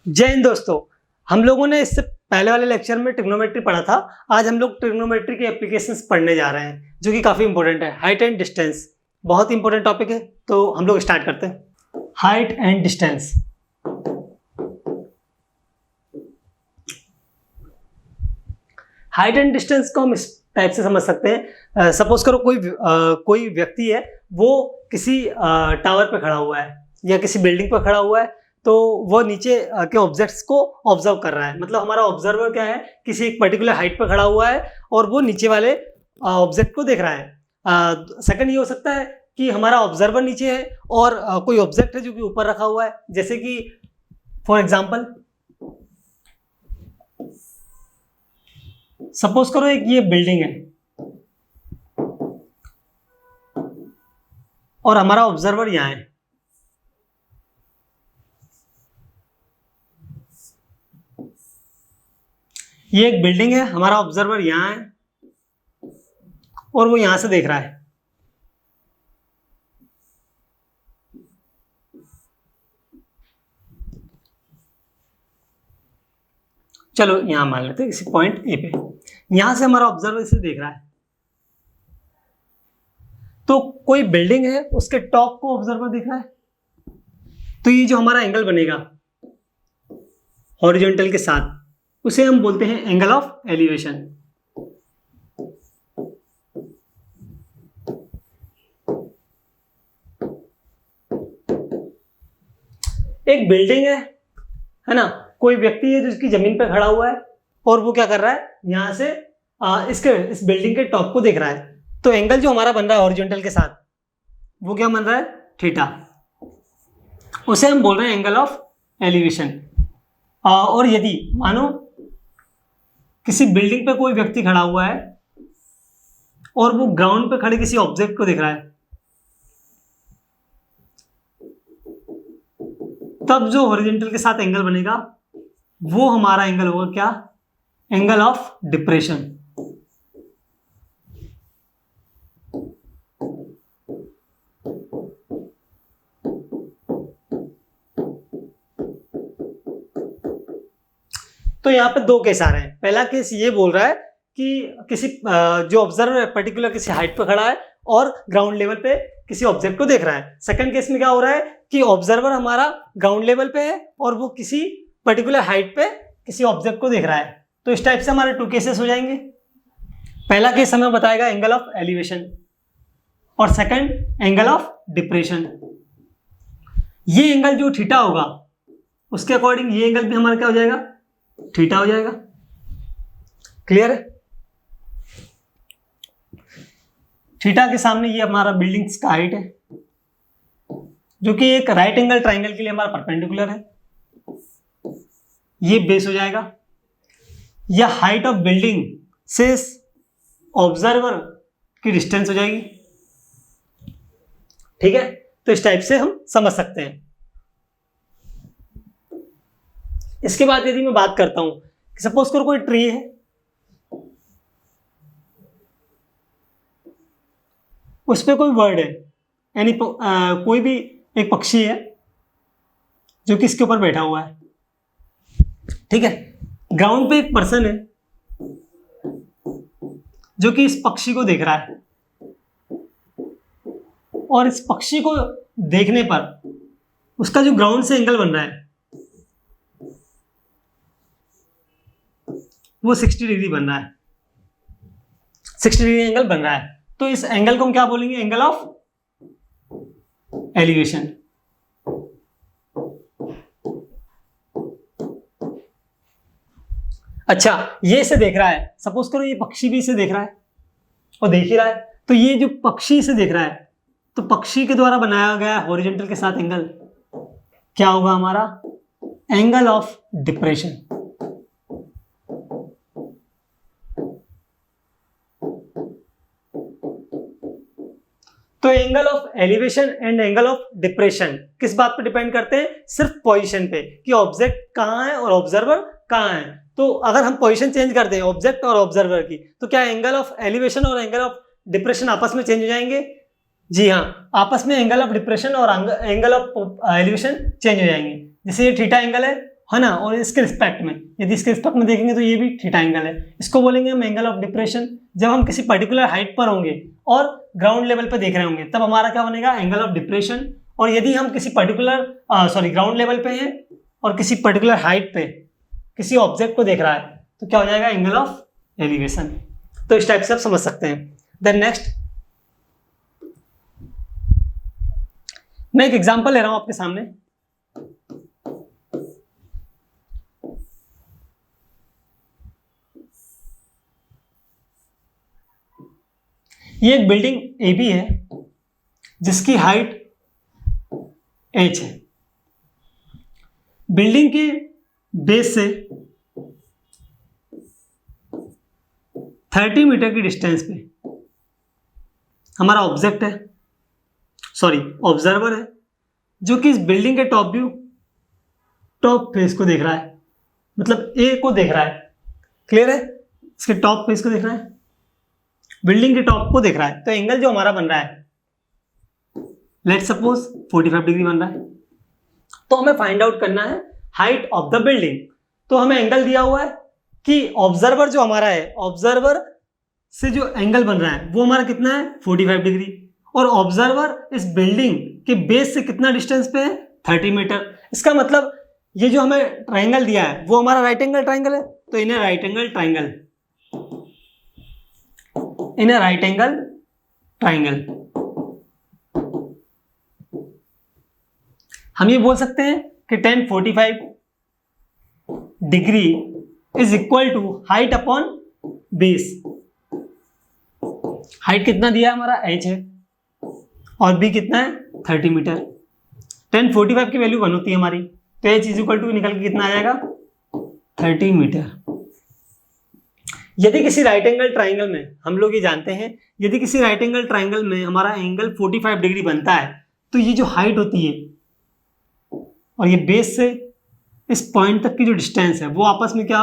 जय हिंद दोस्तों। हम लोगों ने इससे पहले वाले लेक्चर में ट्रिग्नोमेट्री पढ़ा था। आज हम लोग ट्रिग्नोमेट्री के एप्लीकेशंस पढ़ने जा रहे हैं जो कि काफ़ी इंपॉर्टेंट है। हाइट एंड डिस्टेंस बहुत इंपॉर्टेंट टॉपिक है, तो हम लोग स्टार्ट करते हैं। Height and distance. Height and distance को हम इस टाइप से समझ सकते हैं। सपोज करो कोई व्यक्ति है, वो किसी टावर पे खड़ा हुआ है या किसी बिल्डिंग पर खड़ा हुआ है, तो वो नीचे के ऑब्जेक्ट्स को ऑब्जर्व कर रहा है। मतलब हमारा ऑब्जर्वर क्या है, किसी एक पर्टिकुलर हाइट पर खड़ा हुआ है और वो नीचे वाले ऑब्जेक्ट को देख रहा है। सेकंड ये हो सकता है कि हमारा ऑब्जर्वर नीचे है और कोई ऑब्जेक्ट है जो कि ऊपर रखा हुआ है। जैसे कि फॉर एग्जांपल सपोज करो एक ये बिल्डिंग है और हमारा ऑब्जर्वर यहां है। ये एक बिल्डिंग है, हमारा ऑब्जर्वर यहां है और वो यहां से देख रहा है। चलो यहां मान लेते हैं किसी पॉइंट ए पे, यहां से हमारा ऑब्जर्वर इसे देख रहा है। तो कोई बिल्डिंग है, उसके टॉप को ऑब्जर्वर देख रहा है, तो ये जो हमारा एंगल बनेगा हॉरिजॉन्टल के साथ, उसे हम बोलते हैं एंगल ऑफ एलिवेशन। एक बिल्डिंग है ना, कोई व्यक्ति है जो इसकी जमीन पे खड़ा हुआ है और वो क्या कर रहा है, यहां से इस बिल्डिंग के टॉप को देख रहा है। तो एंगल जो हमारा बन रहा है हॉरिजॉन्टल के साथ, वो क्या बन रहा है, थीटा। उसे हम बोल रहे हैं एंगल ऑफ एलिवेशन। और यदि मानो किसी बिल्डिंग पे कोई व्यक्ति खड़ा हुआ है और वो ग्राउंड पे खड़े किसी ऑब्जेक्ट को देख रहा है, तब जो हॉरिजॉन्टल के साथ एंगल बनेगा वो हमारा एंगल होगा क्या, एंगल ऑफ डिप्रेशन। तो यहां पे दो केस आ रहे हैं। पहला केस ये बोल रहा है कि किसी जो ऑब्जर्वर पर्टिकुलर किसी हाइट पे खड़ा है और ग्राउंड लेवल पे किसी ऑब्जेक्ट को देख रहा है। सेकंड केस में क्या हो रहा है कि ऑब्जर्वर हमारा ग्राउंड लेवल पे है और वो किसी पर्टिकुलर हाइट पे किसी ऑब्जेक्ट को देख रहा है। तो इस टाइप से हमारे टू केसेस हो जाएंगे। पहला केस हमें बताएगा एंगल ऑफ एलिवेशन और सेकंड एंगल ऑफ डिप्रेशन। ये एंगल जो थीटा होगा उसके अकॉर्डिंग ये एंगल भी हमारा क्या हो जाएगा, थीटा हो जाएगा। क्लियर है? थीटा के सामने ये हमारा बिल्डिंग्स का हाइट है जो कि एक राइट एंगल ट्राइंगल के लिए हमारा परपेंडिकुलर है। ये बेस हो जाएगा। या हाइट ऑफ बिल्डिंग से ऑब्जर्वर की डिस्टेंस हो जाएगी। ठीक है, तो इस टाइप से हम समझ सकते हैं। इसके बाद यदि मैं बात करता हूं कि सपोज करो कोई ट्री है, उस पर कोई बर्ड है, यानी कोई भी एक पक्षी है जो कि इसके ऊपर बैठा हुआ है। ठीक है, ग्राउंड पे एक पर्सन है जो कि इस पक्षी को देख रहा है और इस पक्षी को देखने पर उसका जो ग्राउंड से एंगल बन रहा है वो 60 डिग्री बन रहा है, 60 डिग्री एंगल बन रहा है। तो इस एंगल को हम क्या बोलेंगे, एंगल ऑफ एलिवेशन। अच्छा, ये इसे देख रहा है, सपोज करो ये पक्षी भी इसे देख रहा है और देख ही रहा है। तो ये जो पक्षी इसे देख रहा है, तो पक्षी के द्वारा बनाया गया हॉरिजॉन्टल के साथ एंगल क्या होगा हमारा, एंगल ऑफ डिप्रेशन। तो angle of elevation and angle of depression किस बात पर डिपेंड करते हैं, सिर्फ पोजीशन पे कि ऑब्जेक्ट कहां है और ऑब्जर्वर कहां है। तो अगर हम पोजीशन चेंज कर दें ऑब्जेक्ट और ऑब्जर्वर की, तो क्या एंगल ऑफ एलिवेशन और एंगल ऑफ डिप्रेशन आपस में चेंज हो जाएंगे? जी हाँ, आपस में एंगल ऑफ डिप्रेशन और एंगल ऑफ एलिवेशन चेंज हो जाएंगे। जैसे ये थीटा एंगल है है ना, और इसके रिस्पेक्ट में, यदि इसके रिस्पेक्ट में देखेंगे तो ये भी थीटा एंगल है। इसको बोलेंगे हम एंगल ऑफ डिप्रेशन। जब हम किसी पर्टिकुलर हाइट पर होंगे और ग्राउंड लेवल पर देख रहे होंगे तब हमारा क्या बनेगा, एंगल ऑफ डिप्रेशन। और यदि हम किसी पर्टिकुलर ग्राउंड लेवल पे हैं और किसी पर्टिकुलर हाइट पे किसी ऑब्जेक्ट को देख रहा है तो क्या हो जाएगा, एंगल ऑफ एलिवेशन। तो इस टाइप से आप समझ सकते हैं। देन नेक्स्ट मैं एक एग्जांपल ले रहा हूं आपके सामने। ये एक बिल्डिंग ए बी है जिसकी हाइट h है। बिल्डिंग के बेस से 30 मीटर की डिस्टेंस पे हमारा ऑब्जेक्ट है, ऑब्जर्वर है, जो कि इस बिल्डिंग के टॉप फेस को देख रहा है, मतलब ए को देख रहा है। क्लियर है, इसके टॉप फेस को देख रहा है, बिल्डिंग के टॉप को देख रहा है। तो एंगल जो हमारा बन रहा है, लेट्स सपोज 45 डिग्री बन रहा है। तो हमें फाइंड आउट करना है हाइट ऑफ द बिल्डिंग। तो हमें एंगल दिया हुआ है कि ऑब्जर्वर जो हमारा है, ऑब्जर्वर से जो एंगल बन रहा है वो हमारा कितना है, 45 डिग्री। और ऑब्जर्वर इस बिल्डिंग के बेस से कितना डिस्टेंस पे है, 30 मीटर। इसका मतलब ये जो हमें ट्राइंगल दिया है वो हमारा राइट एंगल ट्राइंगल है। तो इन्हें राइट एंगल ट्राइंगल हम ये बोल सकते हैं कि tan 45 degree is equal to height upon base. Height कितना दिया है हमारा, h है, और b कितना है, 30 मीटर। tan 45 की वैल्यू 1 होती है हमारी, तो h इज इक्वल टू निकल के कितना आ जाएगा, 30 मीटर। यदि किसी राइट एंगल ट्राइंगल में, हम लोग ये जानते हैं, यदि किसी राइट एंगल ट्राइंगल में हमारा एंगल 45 डिग्री बनता है तो ये जो हाइट होती है और ये बेस से इस पॉइंट तक की जो डिस्टेंस है वो आपस में क्या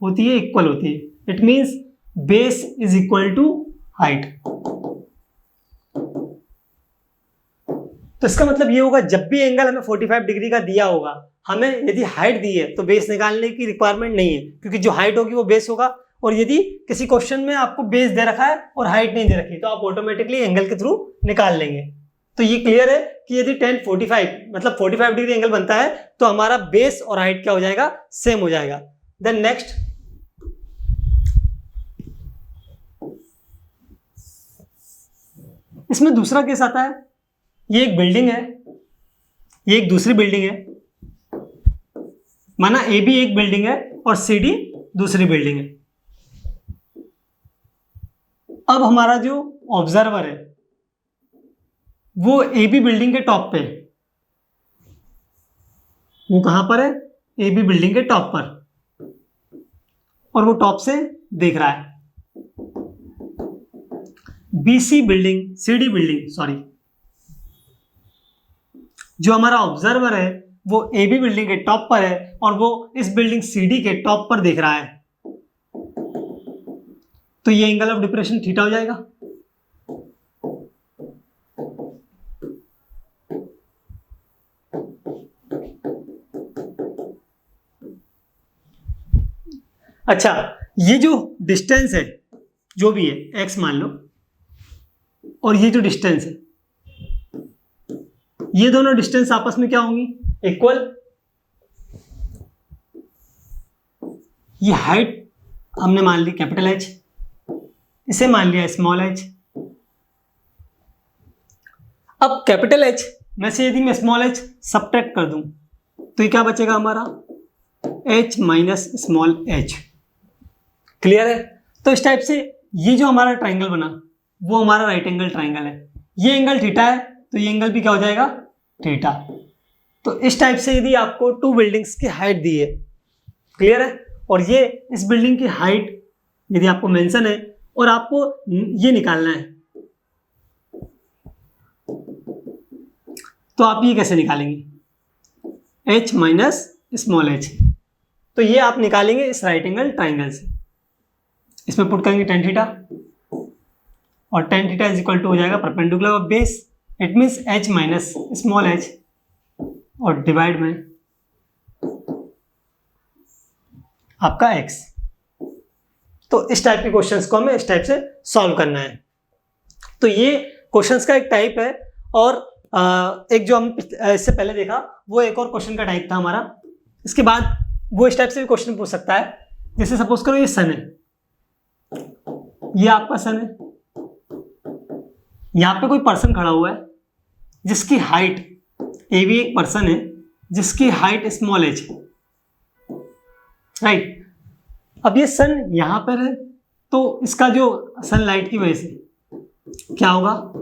होती है, इक्वल होती है। It means base is equal to height. तो इसका मतलब ये होगा, जब भी एंगल हमें 45 डिग्री का दिया होगा, हमें यदि हाइट दी है तो बेस निकालने की रिक्वायरमेंट नहीं है, क्योंकि जो हाइट होगी वो बेस होगा। और यदि किसी क्वेश्चन में आपको बेस दे रखा है और हाइट नहीं दे रखी तो आप ऑटोमेटिकली एंगल के थ्रू निकाल लेंगे। तो ये क्लियर है कि यदि tan 45 मतलब 45 डिग्री एंगल बनता है तो हमारा बेस और हाइट क्या हो जाएगा, सेम हो जाएगा। देन नेक्स्ट इसमें दूसरा केस आता है। ये एक बिल्डिंग है, ये एक दूसरी बिल्डिंग है, माना ए बी एक बिल्डिंग है और सी डी दूसरी बिल्डिंग है। अब हमारा जो ऑब्जर्वर है वो ए बी बिल्डिंग के टॉप पे है। वो कहां पर है, ए बी बिल्डिंग के टॉप पर, और वो टॉप से देख रहा है BC building, CD building, sorry, जो हमारा ऑब्जर्वर है वो ए बी बिल्डिंग के टॉप पर है और वो इस बिल्डिंग सीडी के टॉप पर देख रहा है। तो ये एंगल ऑफ डिप्रेशन थीटा हो जाएगा। अच्छा, ये जो डिस्टेंस है जो भी है, x मान लो, और ये जो डिस्टेंस है, ये दोनों डिस्टेंस आपस में क्या होंगी, इक्वल। ये हाइट हमने मान ली कैपिटल H, इसे मान लिया स्मॉल h। अब कैपिटल H में से यदि मैं स्मॉल h सब्ट्रैक्ट कर दूं तो ये क्या बचेगा हमारा, h minus small h। Clear है। तो इस टाइप से ये जो हमारा ट्राइंगल बना वो हमारा राइट एंगल ट्राइंगल है। ये एंगल थीटा है तो ये एंगल भी क्या हो जाएगा, थीटा। तो इस टाइप से यदि आपको टू बिल्डिंग्स की हाइट दी है, क्लियर है, और ये इस बिल्डिंग की हाइट यदि आपको मेंशन है और आपको ये निकालना है, तो आप ये कैसे निकालेंगे, h माइनस स्मॉल h। तो ये आप निकालेंगे इस राइट एंगल ट्राइंगल से। इसमें पुट करेंगे tan थीटा, और tan theta is equal to हो जाएगा perpendicular of base. It means h minus small h, और डिवाइड में आपका x। तो इस टाइप के क्वेश्चंस को हमें इस टाइप से सॉल्व करना है। तो ये क्वेश्चंस का एक टाइप है। और एक जो हम इससे पहले देखा वो एक और क्वेश्चन का टाइप था हमारा। इसके बाद वो इस टाइप से भी क्वेश्चन पूछ सकता है। जैसे सपोज करो ये सन है, ये आपका सन है, यहां पे कोई पर्सन खड़ा हुआ है जिसकी हाइट, ए भी एक पर्सन है जिसकी हाइट स्मॉल एच है, राइट। अब ये सन यहां पर है तो इसका जो सनलाइट की वजह से क्या होगा,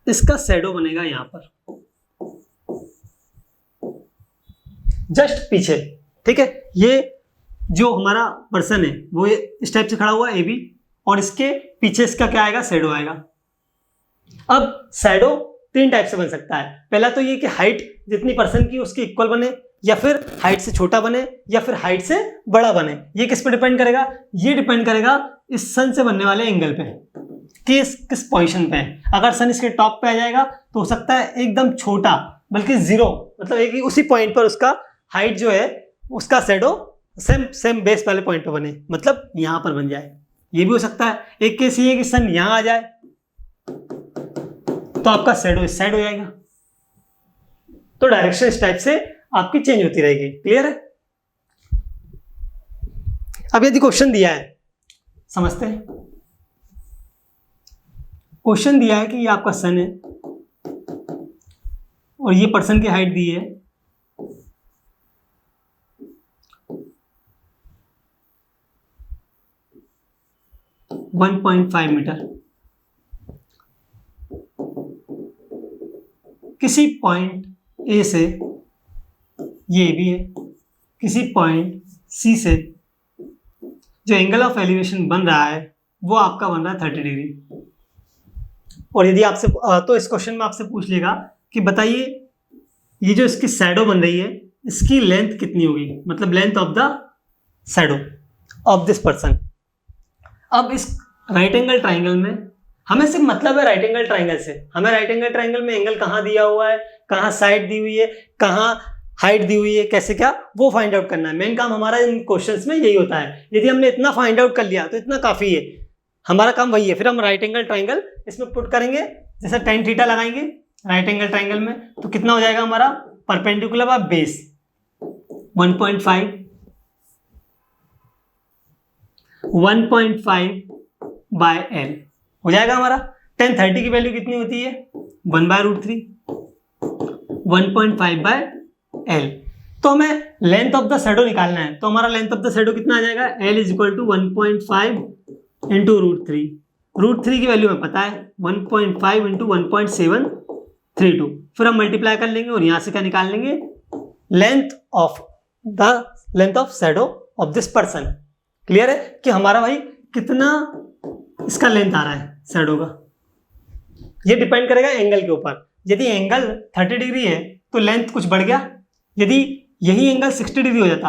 इसका शैडो बनेगा यहां पर जस्ट पीछे, ठीक है। ये जो हमारा पर्सन है वो इस टाइप से खड़ा हुआ है ए बी, और इसके पीछे इसका क्या आएगा, शैडो आएगा। अब शैडो तीन टाइप से बन सकता है। पहला तो ये कि हाइट जितनी पर्सन की उसकी इक्वल बने, या फिर हाइट से छोटा बने, या फिर हाइट से बड़ा बने। ये किस पे डिपेंड करेगा, ये डिपेंड करेगा इस सन से बनने वाले एंगल पे कि किस पोजीशन पे है। अगर सन इसके टॉप पे आ जाएगा तो हो सकता है एकदम छोटा, बल्कि जीरो, मतलब एक ही उसी पॉइंट पर उसका हाइट जो है उसका शैडो सेम बेस वाले पॉइंट पे बने, मतलब यहां पर बन जाए। ये भी हो सकता है। एक केस ये है कि सन यहां आ जाए तो आपका शैडो इस साइड हो जाएगा। तो डायरेक्शन इस टाइप से आपकी चेंज होती रहेगी। क्लियर है। अब यदि क्वेश्चन दिया है, समझते हैं। क्वेश्चन दिया है कि ये आपका सन है और ये पर्सन की हाइट दी है 1.5 मीटर। किसी पॉइंट ए से, ये भी है, किसी पॉइंट सी से जो एंगल ऑफ एलिवेशन बन रहा है वो आपका बन रहा है 30 डिग्री। और यदि आपसे तो इस क्वेश्चन में आपसे पूछ लेगा कि बताइए ये जो इसकी शैडो बन रही है इसकी लेंथ कितनी होगी, मतलब length of the shadow of this person. अब इस राइट एंगल ट्राइंगल में हमें सिर्फ मतलब है राइट एंगल ट्राइंगल से, हमें राइट एंगल ट्राइंगल में एंगल कहाँ दिया हुआ है, कहाँ साइड दी हुई है, कहाँ हाइट दी हुई है, कैसे क्या, वो फाइंड आउट करना है। मेन काम हमारा इन क्वेश्चंस में यही होता है। यदि हमने इतना फाइंड आउट कर लिया तो इतना काफी है, हमारा काम वही है। फिर हम राइट एंगल ट्राइंगल इसमें पुट करेंगे, जैसे tan थीटा लगाएंगे राइट एंगल ट्राइंगल में, तो कितना हो जाएगा हमारा perpendicular by base 1.5 by L हो जाएगा हमारा। tan 30 की वैल्यू कितनी होती है 1/√3, 1.5 बाय एल। तो हमें लेंथ ऑफ द शैडो निकालना है, तो हमारा लेंथ ऑफ द शैडो कितना आ जाएगा, L is equal to 1.5 into √3। √3 की वैल्यू हमें पता है 1.5 इंटू 1.732। फिर हम मल्टीप्लाई कर लेंगे और यहां से क्या निकाल लेंगे, length of shadow of this person. Clear है कि हमारा भाई कितना इसका लेंथ आ रहा है शैडो का, ये डिपेंड करेगा एंगल के ऊपर। यदि एंगल 30 डिग्री है तो लेंथ कुछ बढ़ गया, यदि यही एंगल 60 डिग्री हो जाता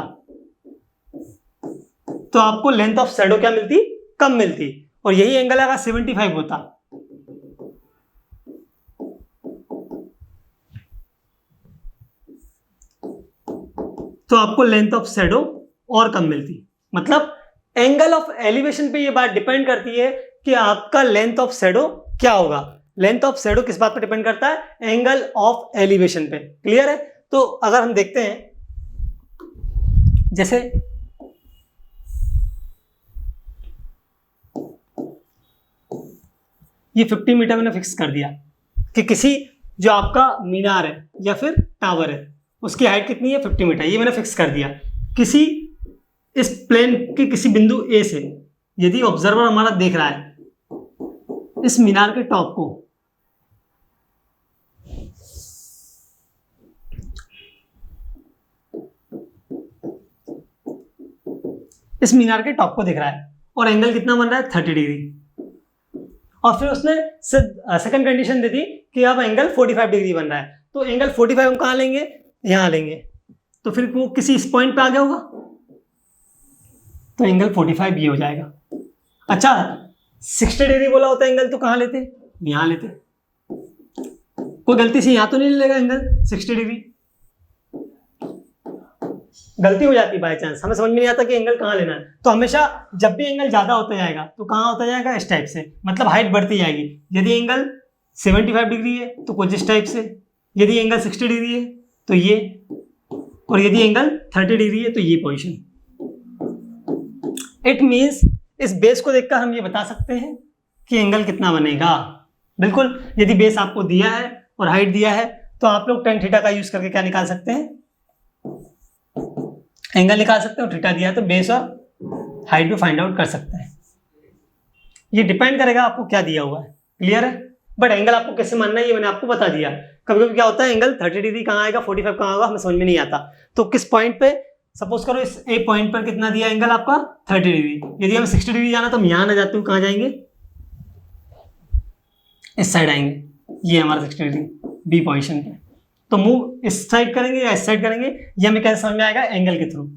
तो आपको लेंथ ऑफ शैडो क्या मिलती, कम मिलती। और यही एंगल अगर 75 होता तो आपको लेंथ ऑफ शैडो और कम मिलती। मतलब एंगल ऑफ एलिवेशन पे ये बात डिपेंड करती है कि आपका लेंथ ऑफ शैडो क्या होगा। लेंथ ऑफ शैडो किस बात पर डिपेंड करता है, एंगल ऑफ एलिवेशन पे। क्लियर है। तो अगर हम देखते हैं, जैसे ये 50 मीटर मैंने फिक्स कर दिया कि किसी जो आपका मीनार है या फिर टावर है उसकी हाइट कितनी है 50 मीटर, ये मैंने फिक्स कर दिया। किसी इस प्लेन के किसी बिंदु ए से यदि ऑब्जर्वर हमारा देख रहा है इस मीनार के टॉप को, इस मीनार के टॉप को देख रहा है और एंगल कितना बन रहा है 30 डिग्री, और फिर उसने सेकंड कंडीशन दे दी कि अब एंगल 45 डिग्री बन रहा है, तो एंगल 45 हम कहाँ लेंगे, यहां लेंगे, तो फिर वो किसी इस पॉइंट पे आ गया होगा तो एंगल 45 ये हो जाएगा। अच्छा 60 डिग्री बोला होता है एंगल तो कहाँ लेते, यहां लेते। कोई गलती से यहां तो नहीं लेगा एंगल 60 डिग्री, गलती हो जाती है बाय चांस, हमें समझ में नहीं आता कि एंगल कहाँ लेना है। तो हमेशा जब भी एंगल ज़्यादा होता जाएगा तो कहाँ होता जाएगा, इस टाइप से, मतलब हाइट बढ़ती जाएगी। यदि एंगल 75 डिग्री है तो कुछ इस टाइप से, यदि एंगल 60 डिग्री है तो ये, और यदि एंगल 30 डिग्री है तो ये पोजीशन। इट मीन्स इस बेस को देखकर हम ये बता सकते हैं कि एंगल कितना बनेगा। बिल्कुल, यदि बेस आपको दिया है और हाइट दिया है तो आप लोग tan थीटा का यूज करके क्या निकाल सकते हैं, एंगल निकाल सकते हो। थीटा दिया है तो बेस और हाइट भी फाइंड आउट कर सकते हैं। ये डिपेंड करेगा आपको क्या दिया हुआ है, क्लियर है। बट एंगल आपको कैसे मानना है ये मैंने आपको बता दिया। कभी कभी क्या होता है एंगल 30 डिग्री कहाँ आएगा, 45 कहाँ होगा, हमें समझ में नहीं आता। तो किस पॉइंट पे, सपोज करो इस ए पॉइंट पर कितना दिया एंगल आपका 30 डिग्री, यदि हमें 60 डिग्री जाना तो हम यहाँ ना जाते हुए कहाँ जाएंगे, इस साइड आएंगे, ये हमारा 60 डिग्री बी पोजिशन पे। तो मूव इस साइड करेंगे या इस साइड करेंगे, ये हमें कैसे समझ में आएगा, एंगल के थ्रू।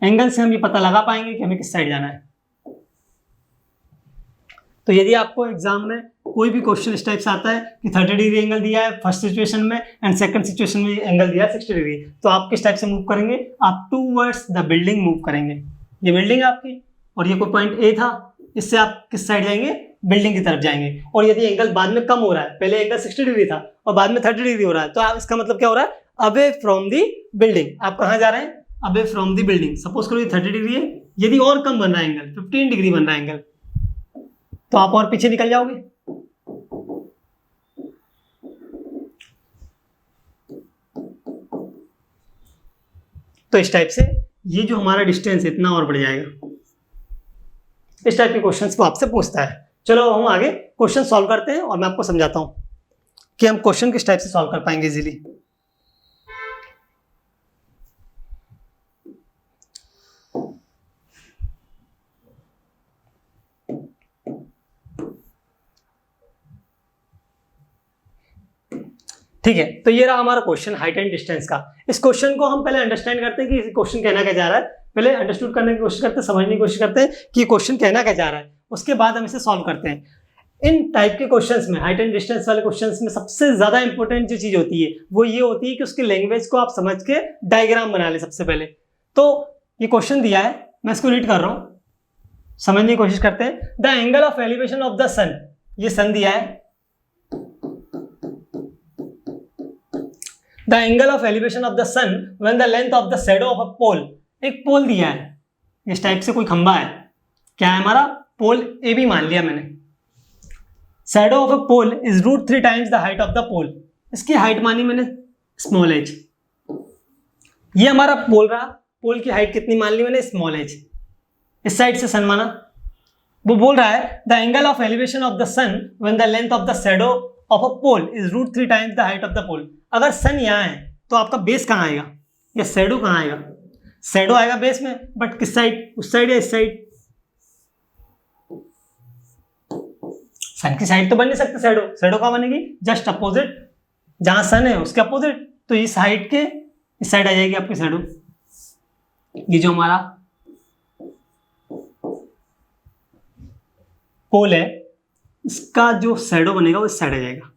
एंगल से हम ये पता लगा पाएंगे कि हमें किस साइड जाना है। तो यदि आपको एग्जाम में कोई भी क्वेश्चन इस टाइप से आता है कि 30 डिग्री एंगल दिया है फर्स्ट सिचुएशन में एंड सेकंड सिचुएशन में एंगल दिया है 60 डिग्री, तो आप किस टाइप से मूव करेंगे, आप टूवर्ड्स द बिल्डिंग मूव करेंगे। ये बिल्डिंग है आपकी और ये कोई पॉइंट ए था, इससे आप किस साइड जाएंगे, बिल्डिंग की तरफ जाएंगे। और यदि एंगल बाद में कम हो रहा है, पहले एंगल 60 डिग्री था और बाद में 30 डिग्री हो रहा है, तो आप इसका मतलब क्या हो रहा है, अवे फ्रॉम दी बिल्डिंग। आप कहाँ जा रहे हैं, away from the building. Suppose करो ये 30 डिग्री है, यदि और कम बन रहा है एंगल, 15 डिग्री बन रहा है एंगल, तो आप और पीछे निकल जाओगे। तो इस टाइप से ये जो हमारा डिस्टेंस है इतना और बढ़ जाएगा। इस टाइप के क्वेश्चंस को आपसे पूछता है। चलो हम आगे क्वेश्चन सॉल्व करते हैं और मैं आपको समझाता हूं कि हम क्वेश्चन किस टाइप से सॉल्व कर पाएंगे इजीली। ठीक है, तो ये रहा हमारा क्वेश्चन हाइट एंड डिस्टेंस का। इस क्वेश्चन को हम पहले अंडरस्टैंड करते हैं कि क्वेश्चन कहना क्या जा रहा है। पहले अंडरस्टूड करने की कोशिश करते हैं, समझने की कोशिश करते हैं कि क्वेश्चन कहना क्या जा रहा है, उसके बाद हम इसे सॉल्व करते हैं। इन टाइप के क्वेश्चंस में, हाइट एंड डिस्टेंस वाले क्वेश्चंस में सबसे ज्यादा इंपॉर्टेंट जो चीज होती है वो ये होती है कि उसकी लैंग्वेज को आप समझ के डायग्राम बना ले सबसे पहले। तो ये क्वेश्चन दिया है, मैं इसको रीड कर रहा हूं, समझने की कोशिश करते हैं। The angle of elevation of the sun, ये सन दिया है। The angle of elevation of the sun when the length of the shadow of a pole, एक पोल दिया है, इस टाइप से कोई खंबा है, क्या है हमारा, पोल ए भी मान लिया मैंने। Shadow of a pole is √3 times the height of the pole, इसकी हाइट मानी मैंने स्मॉल एच। ये हमारा पोल रहा, पोल की हाइट कितनी मान ली मैंने, स्मॉल एच। इस साइड से सन माना। वो बोल रहा है the angle of elevation of the sun when the length of the shadow of a pole is √3 times the height of the pole. अगर सन यहाँ है तो आपका बेस कहाँ आएगा या शैडो कहाँ आएगा, शैडो आएगा बेस में, बट किस साइड, उस साइड या इस साइड, सन की साइड तो बन नहीं सकती शैडो। शैडो कहाँ बनेगी, जस्ट अपोजिट, जहां सन है उसके अपोजिट, तो इस हाइट के इस साइड आ जाएगी आपकी शैडो। ये जो हमारा पोल है इसका जो शैडो बनेगा वो इस साइड आ जाएगा।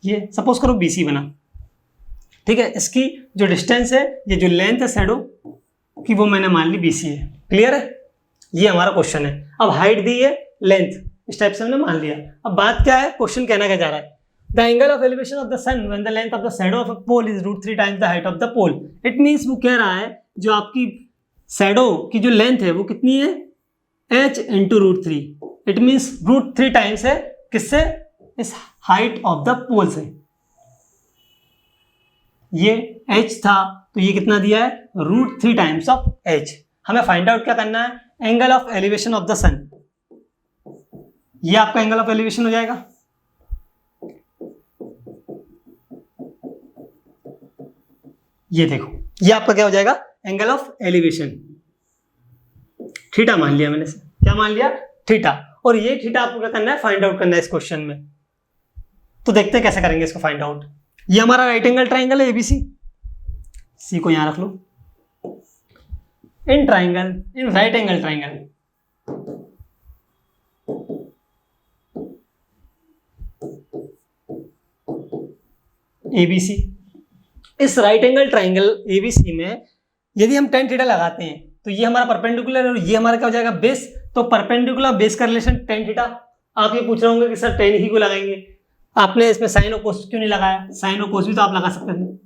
ये सपोज करो BC बना, ठीक है। इसकी जो डिस्टेंस है, ये जो लेंथ है शैडो की, वो मैंने मान ली BC है। क्लियर है, ये हमारा क्वेश्चन है। अब हाइट दी है, लेंथ इस टाइप से हमने मान लिया। अब बात क्या है, क्वेश्चन कहना क्या जा रहा है, the angle of elevation of the sun when the length of the shadow of a pole is √3 times the height of the pole. It means वो कह रहा है जो आपकी शैडो की जो लेंथ है वो कितनी है, h into √3। It means √3 times है, किससे, इस हाइट ऑफ द पोल से। ये h था तो ये कितना दिया है, √3 टाइम्स ऑफ h। हमें फाइंड आउट क्या करना है, angle of elevation of the sun. ये आपका एंगल ऑफ एलिवेशन हो जाएगा। ये देखो, ये आपका क्या हो जाएगा, एंगल ऑफ एलिवेशन। थीटा मान लिया मैंने, क्या मान लिया, थीटा। और ये थीटा आपको क्या करना है, फाइंड आउट करना है इस क्वेश्चन में। तो देखते हैं कैसे करेंगे इसको फाइंड आउट। ये हमारा राइट एंगल ट्राइंगल है ABC, सी को यहां रख लो। In triangle, in right angle triangle, ABC, इस राइट एंगल ट्राइंगल ABC में यदि हम टेन थीटा लगाते हैं तो ये हमारा परपेंडिकुलर और ये हमारा क्या हो जाएगा बेस, तो परपेंडिकुलर बेस का रिलेशन टेन थीटा। आप ये पूछ रहे होंगे कि सर टेन ही को लगाएंगे, आपने इसमें साइन और कोस क्यों नहीं लगाया? साइन और कोस भी तो आप लगा सकते थे।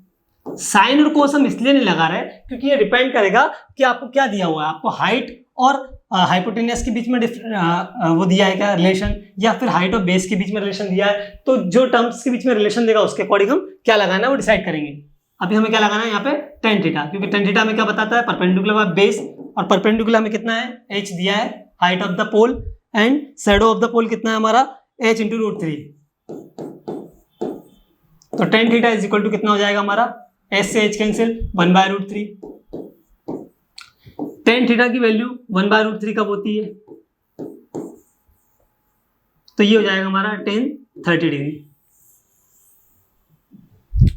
साइन और कोस हम इसलिए नहीं लगा रहे क्योंकि ये डिपेंड करेगा कि आपको क्या दिया हुआ है, आपको हाइट और हाइपोटेनियस के बीच में वो दिया है क्या रिलेशन, या फिर हाइट और बेस के बीच में रिलेशन दिया है, तो जो टर्म्स के बीच में रिलेशन देगा उसके अकॉर्डिंग हम क्या लगाना है वो डिसाइड करेंगे। अभी हमें क्या लगाना है यहाँ पे टेन थीटा, क्योंकि टेन थीटा हमें क्या बताता है परपेंडिकुलर बाय बेस, और परपेंडिकुलर हमें कितना है h दिया है, height of the pole, and shadow of the pole कितना है हमारा h इंटू रूट 3। तो tan theta is equal to कितना हो जाएगा हमारा, h से h कैंसिल 1/√3। टेन थीटा की वैल्यू 1/√3 कब होती है? तो ये हो जाएगा हमारा tan 30 डिग्री।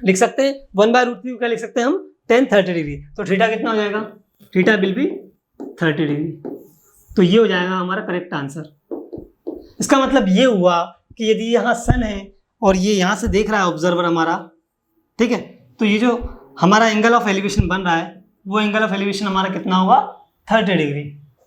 लिख सकते हैं 1/√3 क्या लिख सकते हैं हम, tan 30 डिग्री। तो थीटा कितना हो जाएगा, थीटा विल बी 30 डिग्री। तो ये हो जाएगा हमारा करेक्ट आंसर। इसका मतलब ये हुआ कि यदि यहाँ सन है और ये यहाँ से देख रहा है ऑब्जर्वर हमारा, ठीक है, तो ये जो हमारा एंगल ऑफ एलिवेशन बन रहा है वो एंगल ऑफ एलिवेशन हमारा कितना होगा, 30 डिग्री।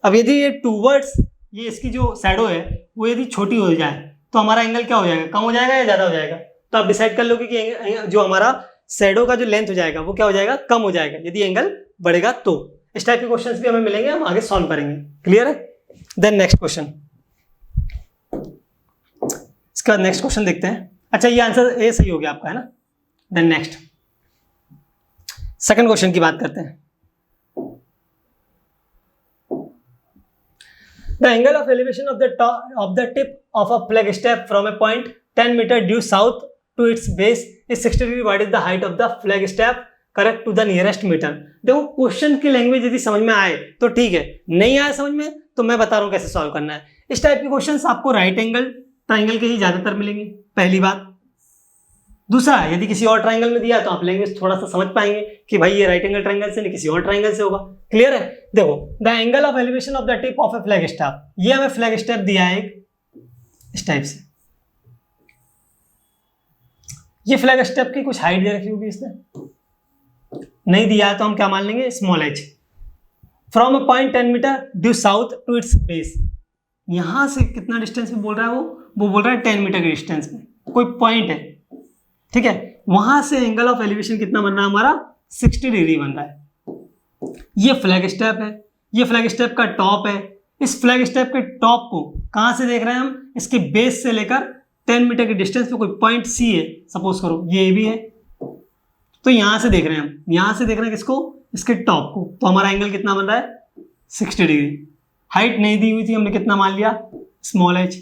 अब यदि ये टूवर्ड्स ये इसकी जो शैडो है वो यदि छोटी हो जाए तो हमारा एंगल क्या हो जाएगा, कम हो जाएगा या ज़्यादा हो जाएगा? तो आप डिसाइड कर लोगे कि जो हमारा शैडो का जो लेंथ हो जाएगा वो क्या हो जाएगा, कम हो जाएगा यदि एंगल बढ़ेगा। तो इस टाइप के क्वेश्चंस भी हमें मिलेंगे, हम आगे सॉल्व करेंगे। क्लियर है? देन नेक्स्ट क्वेश्चन, इसका नेक्स्ट क्वेश्चन देखते हैं। अच्छा ये आंसर ए सही हो गया आपका, है ना? देन नेक्स्ट सेकंड क्वेश्चन की बात करते हैं। The angle of elevation of the top of the tip of a flag step from a point 10 meter due south to its base is 60 degree. What is the height of the flag step correct to the nearest meter? देखो question की language यदि समझ में आए तो ठीक है, नहीं आया समझ में तो मैं बता रहा हूँ कैसे सॉल्व करना है। इस टाइप के क्वेश्चंस आपको राइट एंगल ट्राइंगल के ही ज्यादातर मिलेंगे, पहली बात। दूसरा, यदि किसी और ट्राइंगल में दिया तो आप लैंग्वेज थोड़ा सा समझ पाएंगे कि भाई ये राइट एंगल ट्राइंगल से नहीं किसी और ट्राइंगल से होगा। क्लियर है? देखो, the angle of elevation of the tip of A flag step, ये हमें फ्लैग स्टेप दिया है एक इस टाइप से। ये फ्लैग स्टेप की कुछ हाइट दे रखी होगी, इसने नहीं दिया है तो हम क्या मान लेंगे, small h from a point 10 metre due south to its base. यहां से कितना डिस्टेंस में बोल रहा है वो बोल रहा है 10 मीटर के डिस्टेंस में कोई पॉइंट है, ठीक है। वहां से एंगल ऑफ एलिवेशन कितना बन रहा है हमारा, 60 डिग्री बन रहा है। ये फ्लैग स्टेप है, ये फ्लैग स्टेप का टॉप है। इस फ्लैग स्टेप के टॉप को कहां से देख रहे हैं हम, इसके बेस से लेकर 10 मीटर के डिस्टेंस पे कोई पॉइंट सी है, सपोज करो ये भी है, तो यहां से देख रहे हैं हम, यहां से देख रहे हैं किसको, इसके टॉप को। तो हमारा एंगल कितना बन रहा है, 60 डिग्री। हाइट नहीं दी हुई थी, हमने कितना मान लिया, स्मॉल h,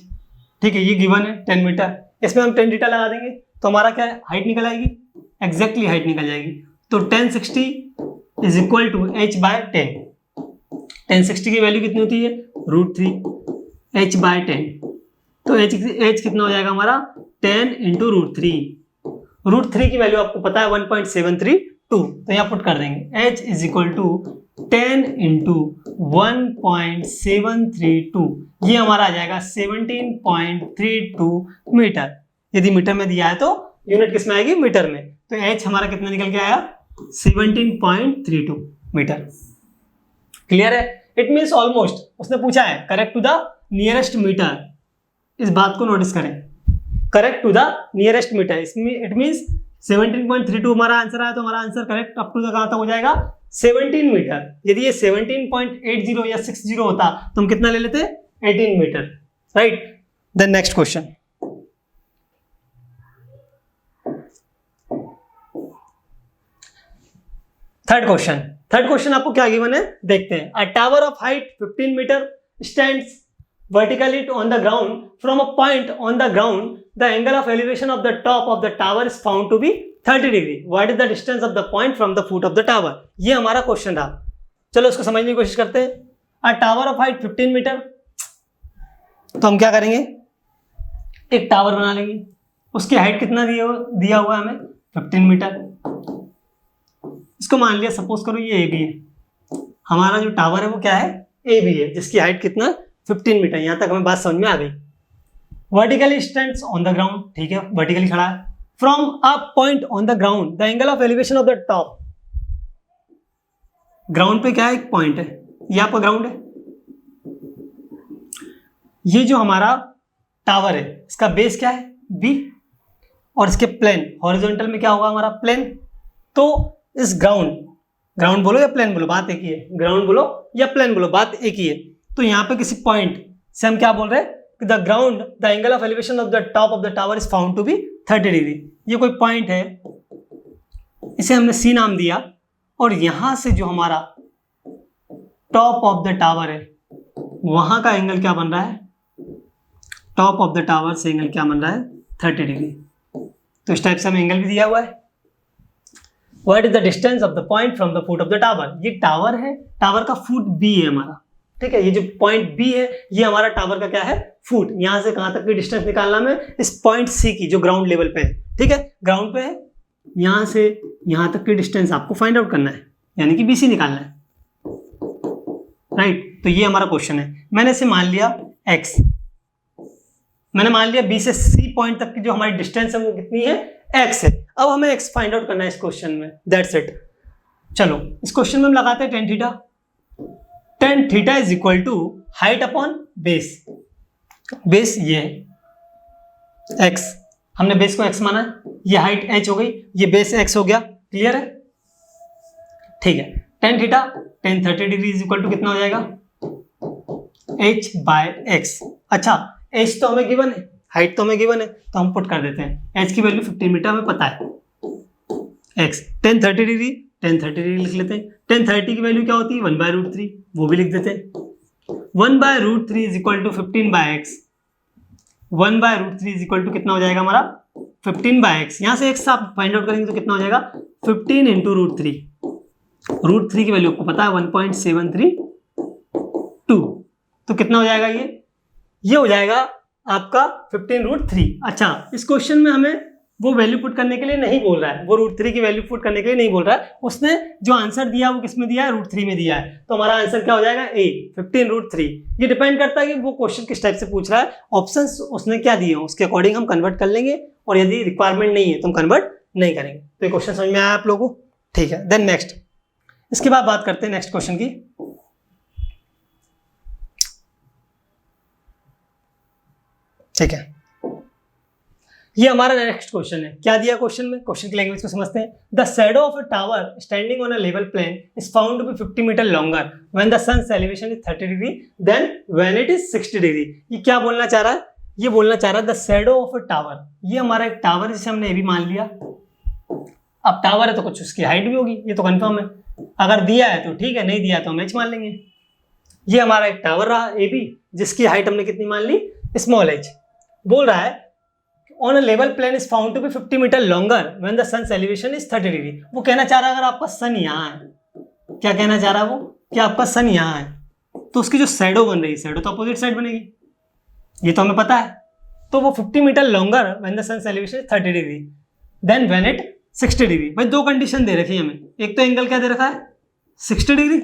ठीक है। ये गिवन है 10 मीटर, इसमें हम 10 थीटा लगा देंगे तो हमारा क्या है, हाइट निकल आएगी, एग्जैक्टली हाइट निकल जाएगी। तो 1060 इज इक्वल टू h/10। 1060 की वैल्यू कितनी होती है, √3 h/10। तो h कितना हो जाएगा हमारा, 10 इंटू √3। √3 की वैल्यू आपको पता है 1.732, तो यहाँ पुट कर देंगे h is equal to 10 into 1.732, ये हमारा आ जाएगा 17.32 मीटर। यदि मीटर में दिया है तो यूनिट किस में आएगी, मीटर में। तो h हमारा कितना निकल के आया, 17.32 मीटर। क्लियर है? इट मीन्स ऑलमोस्ट, उसने पूछा है correct to the nearest metre. इस बात को नोटिस करें, correct to the nearest metre, इसमें इट मीन्स 17.32 हमारा आंसर आया, तो हमारा answer correct up to the कहां तक हो जाएगा, 17 मीटर। यदि ये 17.80 या 60 होता तो हम कितना ले लेते, 18 metre, right. Then next question, third question आपको क्या गिवन है, देखते हैं। A tower of height 15 metre stands vertically on the ground from a point on the ground. The angle of elevation of the top of the tower is found to be 30 degree. What is the distance of the point from the foot of the tower? ये हमारा question था। चलो इसको समझने की कोशिश करते हैं। A tower of height 15 metre, तो हम क्या करेंगे, एक टावर बना लेंगे। उसकी हाइट कितना दिया हुआ है हमें, 15 मीटर। इसको मान लिया, सपोज करो ये ए बी है, हमारा जो टावर है वो क्या है, ए बी है, जिसकी हाइट कितना, 15 मीटर। यहां तक हमें बात समझ में आ गई। Vertically stands on the ground, ठीक है, वर्टिकली खड़ा है। From a point on the ground the angle of elevation of the top, ground पे क्या है, एक पॉइंट है, ये आपका ग्राउंड है। ये जो हमारा टावर है इसका बेस क्या है, बी, और इसके प्लेन हॉरिजॉन्टल में क्या होगा हमारा, प्लेन। तो इस ग्राउंड बोलो या प्लेन बोलो, बात एक ही है, ग्राउंड बोलो या प्लेन बोलो, बात एक ही है। तो यहाँ पे किसी पॉइंट से हम क्या बोल रहे हैं कि the angle of elevation of the top of the tower is found to be 30 degree. ये कोई पॉइंट है, इसे हमने सी नाम दिया, और यहां से जो हमारा टॉप ऑफ द टावर है वहां का एंगल क्या बन रहा है, टॉप ऑफ द टावर से एंगल क्या बन रहा है, 30 डिग्री। तो इस टाइप से हमें एंगल भी दिया हुआ है। What is the distance of the point from the foot of the tower, ये टावर है, टावर का फुट बी है हमारा, ठीक है। ये जो पॉइंट बी है ये हमारा टावर का क्या है, फुट। यहां से कहां तक की डिस्टेंस निकालना हमें, इस पॉइंट सी की जो ग्राउंड लेवल पे है, ठीक है, ग्राउंड पे है, यहां से यहां तक की डिस्टेंस आपको फाइंड आउट करना है, यानी कि बीसी निकालना है, राइट। तो ये हमारा क्वेश्चन है। मैंने इसे मान लिया एक्स, मैंने मान लिया बी से सी पॉइंट तक की जो हमारी डिस्टेंस है वो कितनी है, एक्स है। अब हमें एक्स फाइंड आउट करना है इस क्वेश्चन में, दैट्स इट। चलो इस क्वेश्चन में हम लगाते हैं tan theta. Tan theta is equal to height upon base. Base ये है एक्स, हमने बेस को एक्स माना है, ये हाइट एच हो गई, ये बेस एक्स हो गया, क्लियर है, ठीक है। Tan theta tan 30 degree is equal to कितना हो जाएगा, एच बाय एक्स। अच्छा एच तो हमें गिवन है, हाइट तो हमें गिवन है, तो हम पुट कर देते हैं। एच की वैल्यू 15 मीटर हमें पता है, x ten 30 degree, ten 30 degree लिख लेते हैं। टेन 30 की वैल्यू क्या होती है, 1/√3, वो भी लिख देते हैं। 1/√3 is equal to 15/x। 1/√3 is equal to कितना हो जाएगा हमारा, 15/x। यहां से x आप फाइंड आउट करेंगे तो कितना हो जाएगा, 15 इंटू √3। √3 की वैल्यू आपको पता है 1.732। तो कितना हो जाएगा, ये हो जाएगा आपका 15√3। अच्छा इस क्वेश्चन में हमें वो वैल्यू पुट करने के लिए नहीं बोल रहा है, वो √3 की वैल्यू पुट करने के लिए नहीं बोल रहा है, उसने जो आंसर दिया वो किस में दिया है, √3 में दिया है। तो हमारा आंसर क्या हो जाएगा, ए 15√3। ये डिपेंड करता है कि वो क्वेश्चन किस टाइप से पूछ रहा है, ऑप्शंस उसने क्या दिए हैं उसके अकॉर्डिंग हम कन्वर्ट कर लेंगे, और यदि रिक्वायरमेंट नहीं है तो हम कन्वर्ट नहीं करेंगे। तो ये क्वेश्चन समझ में आया आप लोगों को, ठीक है। देन नेक्स्ट, इसके बाद बात करते हैं नेक्स्ट क्वेश्चन की। ठीक है, ये हमारा नेक्स्ट क्वेश्चन है। क्या दिया क्वेश्चन में, क्वेश्चन की लैंग्वेज को समझते हैं। The shadow of a tower standing on a level plane is found to be 50 metre longer when the sun's elevation is 30 degree then when it is 60 degree. ये क्या बोलना चाह रहा है, ये बोलना चाह रहा है the shadow of a tower, ये हमारा एक टावर जिसे हमने ए बी मान लिया। अब टावर है तो कुछ उसकी हाइट भी होगी, ये तो कंफर्म है। अगर दिया है तो ठीक है, नहीं दिया तो हम एच मान लेंगे। ये हमारा एक टावर रहा ए बी, जिसकी हाइट हमने कितनी मान ली, स्मॉल एच। बोल रहा है on a level plane is found to be 50 metre longer when the sun's elevation is 30 degree. वो कहना चाह रहा है अगर आपका सन यहाँ है, क्या कहना चाह रहा है वो, कि आपका सन यहाँ है तो उसकी जो शैडो बन रही है, शैडो तो अपोजिट साइड बनेगी, ये तो हमें पता है। तो वो 50 metre longer when the sun's elevation is 30 degree then when it 60 degree. भाई दो कंडीशन दे रखी है हमें, एक तो एंगल क्या दे रखा है 60 डिग्री,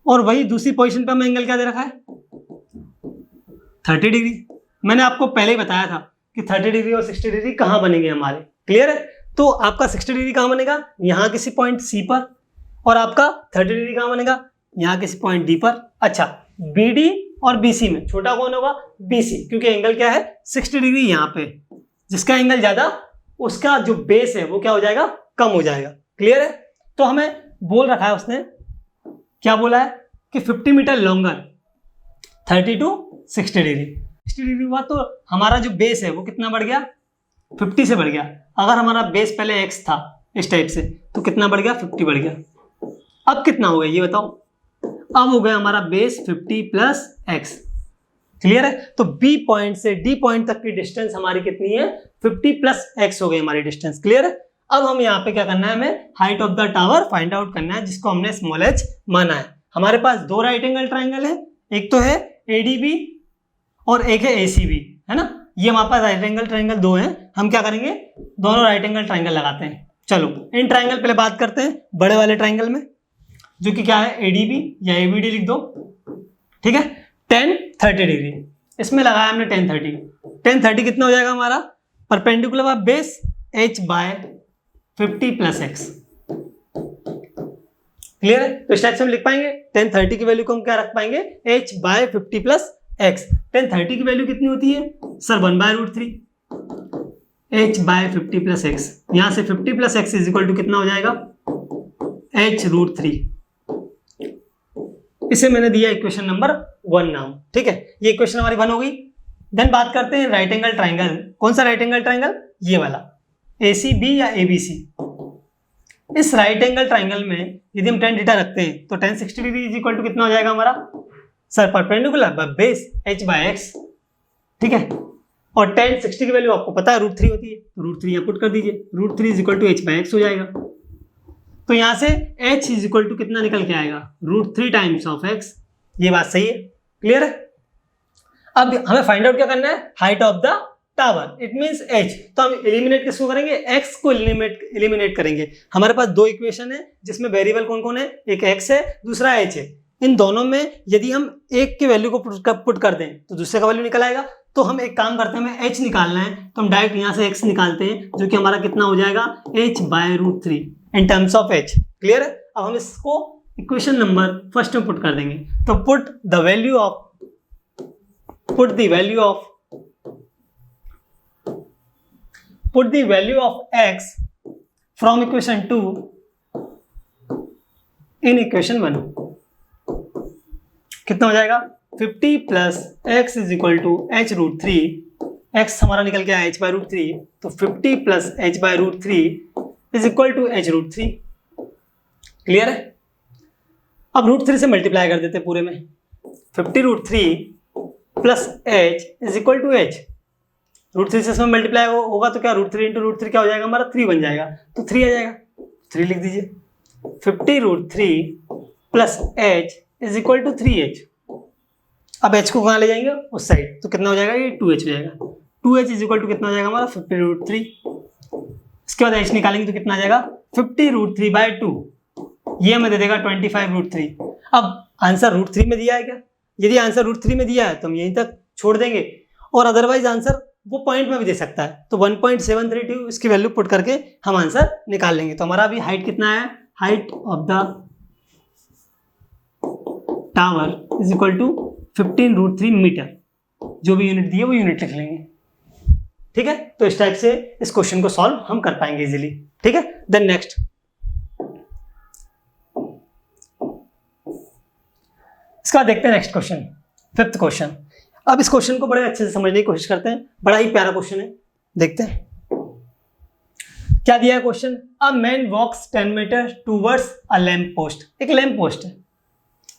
और वही दूसरी पोजीशन पे हमें एंगल क्या दे रखा है 30 डिग्री। मैंने आपको पहले ही बताया था कि 30 डिग्री और 60 डिग्री कहाँ बनेंगे हमारे, क्लियर है। तो आपका 60 डिग्री कहाँ बनेगा, यहाँ किसी पॉइंट सी पर, और आपका 30 डिग्री कहाँ बनेगा, यहाँ किसी पॉइंट डी पर। अच्छा BD और BC में छोटा कौन होगा, BC, क्योंकि एंगल क्या है 60 डिग्री यहाँ पे, जिसका एंगल ज्यादा उसका जो बेस है वो क्या हो जाएगा, कम हो जाएगा, क्लियर है। तो हमें बोल रखा है उसने, क्या बोला है कि 50 metre longer 30 to 60 degree. 60 degree हुआ तो हमारा जो बेस है वो कितना बढ़ गया, 50 से बढ़ गया। अगर हमारा बेस पहले x था इस टाइप से, तो कितना बढ़ गया, 50 बढ़ गया। अब कितना हो गया ये बताओ, अब हो गया हमारा बेस 50 प्लस x, क्लियर है। तो B पॉइंट से D पॉइंट तक की डिस्टेंस हमारी कितनी है, 50 प्लस x हो गई हमारी डिस्टेंस, क्लियर है। अब हम यहाँ पे क्या करना है, हमें height of the tower find out करना है, जिसको हमने स्मॉल h माना है। हमारे पास दो राइट एंगल ट्राइंगल है, एक तो है ADB और एक है ACB, है ना। ये हमारे पास राइट एंगल ट्राइंगल दो हैं, हम क्या करेंगे दोनों राइट एंगल ट्राइंगल लगाते हैं। चलो इन ट्राइंगल पहले बात करते हैं, बड़े वाले ट्राइंगल में, जो कि क्या है ADB या ABD लिख दो, ठीक है। 10 30 डिग्री इसमें लगाया हमने 10 30। 10 30 कितना हो जाएगा हमारा, perpendicular of base h by 50 plus x, clear है? तो इस टाइप से हम लिख पाएंगे tan 30 की वैल्यू को हम क्या रख पाएंगे h/50 प्लस x। tan 30 की वैल्यू कितनी होती है सर 1/√3 h/50 प्लस x। यहां से 50 plus x is equal to कितना हो जाएगा h√3। इसे मैंने दिया इक्वेशन नंबर 1 नाम। ठीक है, ये इक्वेशन हमारी 1 हो गई। देन बात करते हैं राइट एंगल ट्राइंगल। कौन सा राइट एंगल ट्राइंगल? ये वाला ACB या ABC। इस राइट एंगल ट्राइंगल में यदि हम tan थीटा रखते हैं तो tan 60 degree is equal to कितना हो जाएगा हमारा sir perpendicular by base h/x। ठीक है, और tan 60 की वैल्यू आपको पता है √3 होती है, तो √3 यहाँ पुट कर दीजिए, √3 इज इक्वल टू h/x हो जाएगा। तो यहाँ से h इज इक्वल टू कितना निकल के आएगा √3 टाइम्स ऑफ x। ये बात सही है, क्लियर है? अब हमें फाइंड आउट क्या करना है, height of the tower, it means h। तो हम एलिमिनेट किसको करेंगे, x को एलिमिनेट करेंगे। हमारे पास दो इक्वेशन है जिसमें वेरिएबल कौन कौन है, एक x है दूसरा h है। इन दोनों में यदि हम एक की वैल्यू को पुट कर दें तो दूसरे का वैल्यू निकल आएगा। तो हम एक काम करते हैं, हमें h निकालना है तो हम डायरेक्ट यहाँ से x निकालते हैं, जो कि हमारा कितना हो जाएगा h/√3 in terms of h। Clear है? अब हम इसको इक्वेशन नंबर फर्स्ट में पुट कर देंगे। तो put the value of x from equation 2 in equation 1। कितना हो जाएगा 50 plus x is equal to h√3। x हमारा निकल गया h/√3, तो 50 plus h/√3 is equal to h√3। Clear है? अब √3 से मल्टीप्लाई कर देते पूरे में। 50√3 plus h is equal to h। √3 से इसमें मल्टीप्लाई होगा तो क्या √3 इंटू √3 क्या हो जाएगा हमारा 3 बन जाएगा, तो 3 आ जाएगा, 3 लिख दीजिए। 50√3 plus h is equal to 3h। अब h को कहाँ ले जाएंगे, उस साइड, तो कितना हो जाएगा ये 2h हो जाएगा। 2h इज इक्वल टू कितना हो जाएगा हमारा 50√3। इसके बाद h निकालेंगे तो कितना आ जाएगा 50√3/2। ये हमें दे देगा 25√3। अब आंसर √3 में दिया है क्या? यदि आंसर √3 में दिया है तो हम यहीं तक छोड़ देंगे, और अदरवाइज आंसर वो पॉइंट में भी दे सकता है, तो 1.732 इसकी वैल्यू पुट करके हम आंसर निकाल लेंगे। तो हमारा अभी हाइट कितना है, height of the tower is equal to 15√3 metre. जो भी यूनिट दी है वो यूनिट लिख लेंगे। ठीक है, तो इस टाइप से इस क्वेश्चन को सॉल्व हम कर पाएंगे इजीली। ठीक है, देन नेक्स्ट इसका देखते हैं नेक्स्ट क्वेश्चन, 5th क्वेश्चन। अब इस क्वेश्चन को बड़े अच्छे से समझने की कोशिश करते हैं, बड़ा ही प्यारा क्वेश्चन है। देखते हैं क्या दिया है question. A man walks 10 metre towards a lamp post. एक लैंप पोस्ट है,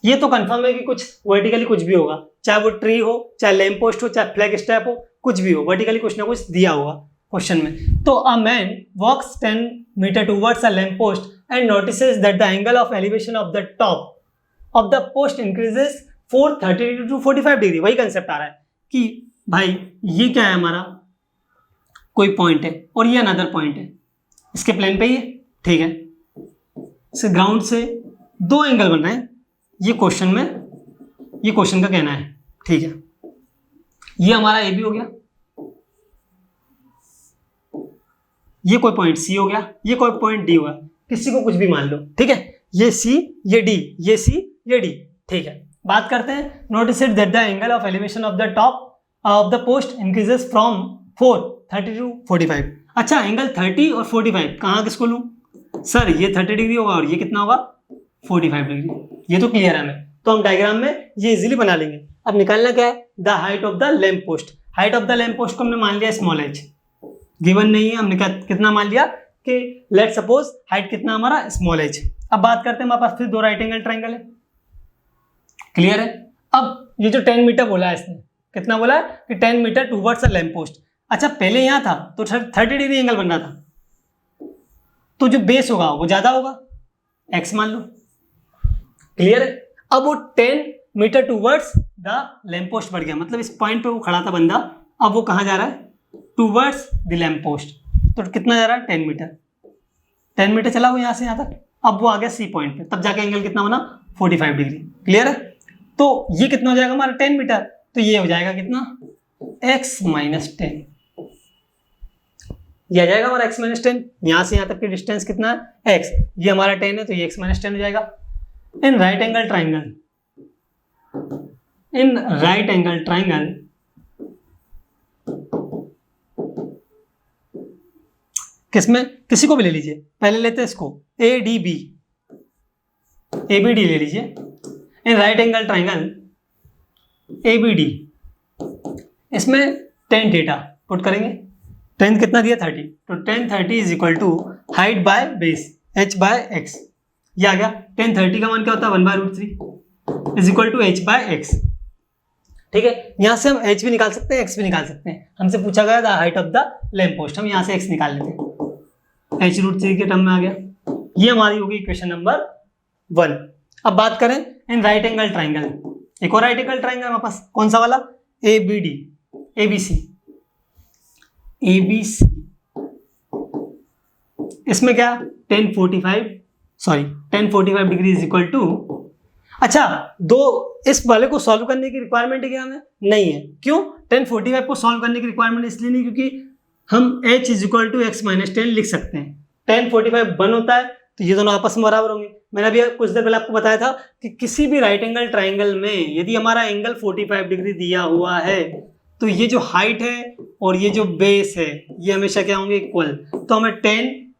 ये तो कंफर्म है कि कुछ वर्टिकली कुछ भी होगा, चाहे वो ट्री हो, चाहे लैंप पोस्ट हो, चाहे फ्लैग स्टेप हो, कुछ भी हो, वर्टिकली कुछ ना कुछ दिया होगा क्वेश्चन में। तो a man walks 10 metre towards a lamp post and notices that the angle of elevation of the top of the post increases 430 to 45 degree. वही कंसेप्ट आ रहा है कि भाई ये क्या है, हमारा कोई पॉइंट है और ये अनदर पॉइंट है, इसके प्लेन पे ही है। ठीक है, इस ग्राउंड से दो एंगल बन रहे हैं, ये क्वेश्चन में, ये क्वेश्चन का कहना है। ठीक है, ये हमारा ए बी हो गया, ये कोई पॉइंट सी हो गया, ये कोई पॉइंट डी होगा, किसी को कुछ भी मान लो। ठीक है, ये सी, ये डी, ये सी, ये डी। ठीक है, बात करते हैं। Notice it that the angle of elevation of the top of the post increases from 430 to 45। अच्छा, एंगल 30 और 45 कहाँ किसको लूँ सर, ये 30 डिग्री होगा और ये कितना होगा 45 डिग्री। ये तो क्लियर है हमें, तो हम डायग्राम में ये इजीली बना लेंगे। अब निकालना क्या है, the height of the lamp post. Height of the lamp post को हमने मान लिया स्मॉल h, गिवन नहीं है, हमने कितना मान लिया कि लेट सपोज हाइट कितना हमारा स्मॉल h। अब बात करते हैं, हमारे पास फिर दो राइट एंगल ट्राइंगल है। क्लियर है? अब ये जो 10 मीटर बोला है इसने, कितना बोला है कि 10 metre towards a lamp post. अच्छा, पहले यहाँ था तो 30 डिग्री एंगल बन रहा था, तो जो बेस होगा वो ज्यादा होगा, x मान लो। क्लियर है? अब वो 10 metre towards the lamp post बढ़ गया, मतलब इस पॉइंट पे वो खड़ा था बंदा, अब वो कहाँ जा रहा है टूवर्ड्स द लैंप पोस्ट। तो कितना जा रहा है 10 मीटर, 10 मीटर चला वो यहाँ से यहाँ तक, अब वो आ गया सी पॉइंट पे, तब जाके एंगल कितना बना 45 डिग्री। क्लियर है? तो ये कितना हो जाएगा हमारा 10 मीटर, तो ये हो जाएगा कितना x माइनस 10। ये आ जाएगा हमारा x माइनस 10। यहाँ से यहाँ तक की डिस्टेंस कितना है x, ये हमारा 10 है तो ये x माइनस 10 हो जाएगा। इन right angle triangle, in right angle triangle किसमें, किसी को भी ले लीजिए, पहले लेते हैं इसको A D B, A B D ले लीजिए। In right angle triangle A B D, इसमें टेन थीटा पुट करेंगे, टेन कितना दिया 30, तो tan 30 is equal to height by base h by x, ये आ गया। टेन 30 का मान क्या होता है 1/√3 is equal to h by x. ठीक है, यहां से हम h भी निकाल सकते हैं, x भी निकाल सकते हैं। हमसे पूछा गया the height of the lamp post, हम यहां से x निकाल लेते हैं, h√3 के टर्म में आ गया। ये हमारी होगी इक्वेशन नंबर 1। अब बात करें इन राइट एंगल ट्राइंगल, एक और राइट एंगल ट्राइंगल हमारे पास, कौन सा वाला, A B D, A B C, A B C, इसमें क्या 1045 डिग्री इज इक्वल टू, अच्छा दो, इस वाले को सॉल्व करने की रिक्वायरमेंट है क्या हमें, नहीं है। क्यों 1045 को सॉल्व करने की रिक्वायरमेंट इसलिए नहीं, क्योंकि हम h is equal to x minus 10 लिख सकते हैं। 1045 1 होता है तो ये दोनों आपस में बराबर होंगे। मैंने अभी कुछ देर पहले आपको बताया था कि किसी भी राइट एंगल ट्राइंगल में यदि हमारा एंगल 45 डिग्री दिया हुआ है तो ये जो हाइट है और ये जो बेस है ये हमेशा क्या होंगे, इक्वल। तो हमें 10